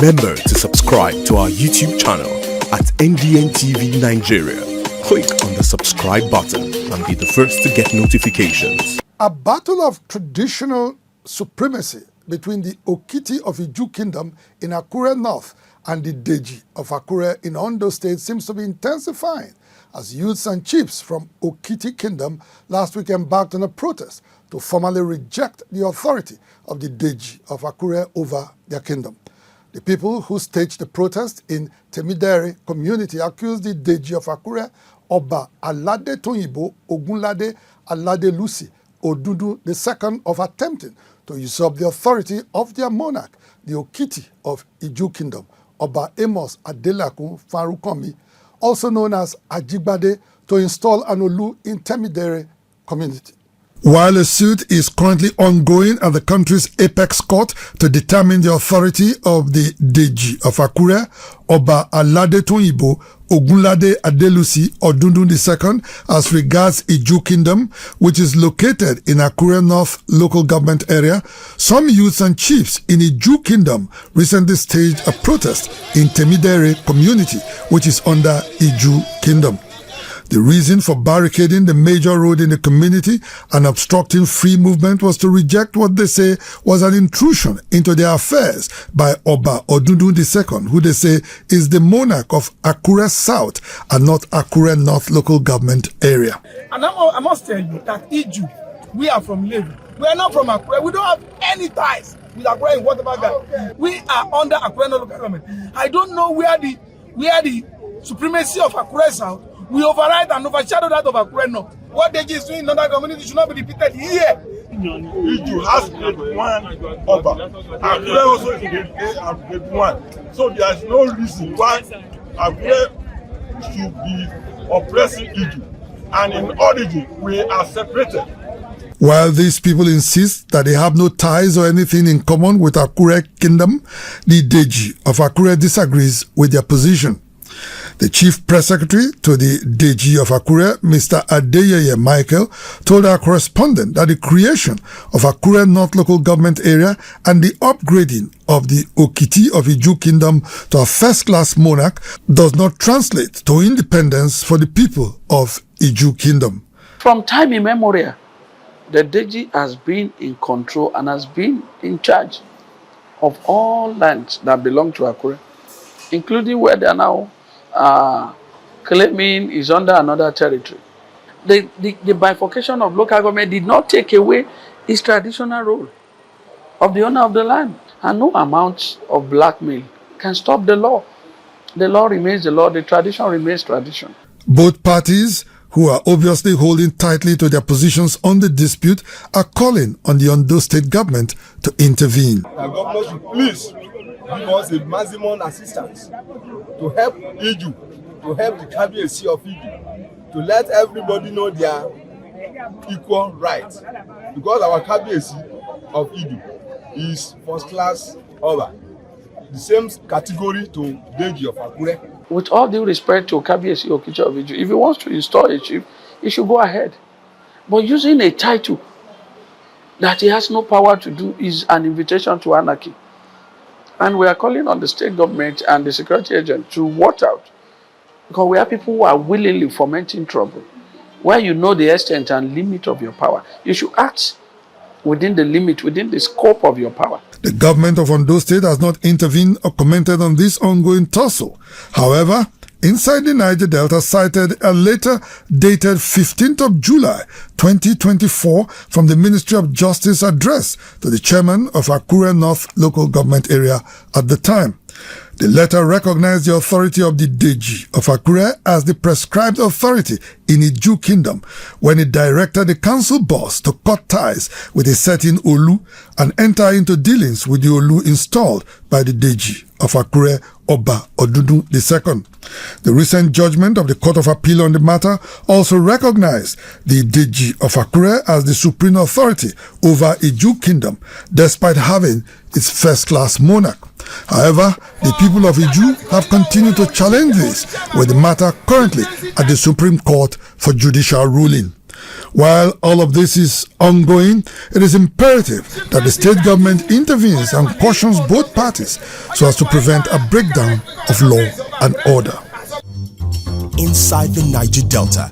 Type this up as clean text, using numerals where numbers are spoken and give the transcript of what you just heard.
Remember to subscribe to our YouTube channel at NDN TV Nigeria. Click on the subscribe button and be the first to get notifications. A battle of traditional supremacy between the Okiti of Iju Kingdom in Akure North and the Deji of Akure in Ondo State seems to be intensifying as youths and chiefs from Okiti Kingdom last week embarked on a protest to formally reject the authority of the Deji of Akure over their kingdom. The people who staged the protest in Temidere community accused the Deji of Akure, Oba Alade Tonyibo Ogunlade Alade Lucy Odudu II, of attempting to usurp the authority of their monarch, the Okiti of Iju Kingdom, Oba Amos Adelakun Farukomi, also known as Ajigbade, to install an Olu in Temidere community. While a suit is currently ongoing at the country's apex court to determine the authority of the Deji of Akure, Oba Alade Tonyibo Ogunlade Adelusi Odundun II, as regards Iju Kingdom, which is located in Akure North local government area, some youths and chiefs in Iju Kingdom recently staged a protest in Temidere community, which is under Iju Kingdom. The reason for barricading the major road in the community and obstructing free movement was to reject what they say was an intrusion into their affairs by Oba Odundun II, who they say is the monarch of Akure South and not Akure North local government area. And I must tell you that Iju, we are from Levi. We are not from Akure. We don't have any ties with Akure in whatever guy. We are under Akure North local government. I don't know where the supremacy of Akure South we override and overshadow that of Akure North. What Deji is doing in another community should not be repeated here. Iju has grade 1 Oba. Akure also is grade A and grade 1. So there is no reason why Akure should be oppressing Iju. And in origin, we are separated. While these people insist that they have no ties or anything in common with Akure Kingdom, the Deji of Akure disagrees with their position. The chief press secretary to the Deji of Akure, Mr. Adeyeye Michael, told our correspondent that the creation of Akure North local government area and the upgrading of the Okiti of Iju Kingdom to a first-class monarch does not translate to independence for the people of Iju Kingdom. From time immemorial, the Deji has been in control and has been in charge of all lands that belong to Akure, including where they are now claiming is under another territory. The bifurcation of local government did not take away its traditional role of the owner of the land. And no amount of blackmail can stop the law. The law remains the law, the tradition remains tradition. Both parties, who are obviously holding tightly to their positions on the dispute, are calling on the Ondo State government to intervene. The government should please give us a maximum assistance to help Iju, to help the Kabiyesi of Iju, to let everybody know their equal rights. Because our Kabiyesi of Iju is first class Oba, the same category to Deji of Akure. With all due respect to Kabiyesi Okiti of Iju, if he wants to install a chief, he should go ahead. But using a title that he has no power to do is an invitation to anarchy. And we are calling on the state government and the security agent to watch out. Because we have people who are willingly fomenting trouble. Where you know the extent and limit of your power, you should act within the limit, within the scope of your power. The government of Ondo State has not intervened or commented on this ongoing tussle. However, Inside the Niger Delta cited a letter dated 15th of July 2024 from the Ministry of Justice address to the chairman of Akure North local government area at the time. The letter recognized the authority of the Deji of Akure as the prescribed authority in Iju Kingdom when it directed the council boss to cut ties with a certain Olu and enter into dealings with the Olu installed by the Deji of Akure, Oba Odudu II. The recent judgment of the Court of Appeal on the matter also recognized the Deji of Akure as the supreme authority over Iju Kingdom, despite having its first-class monarch. However, the people of Iju have continued to challenge this, with the matter currently at the Supreme Court for judicial ruling. While all of this is ongoing, it is imperative that the state government intervenes and cautions both parties so as to prevent a breakdown of law and order. Inside the Niger Delta,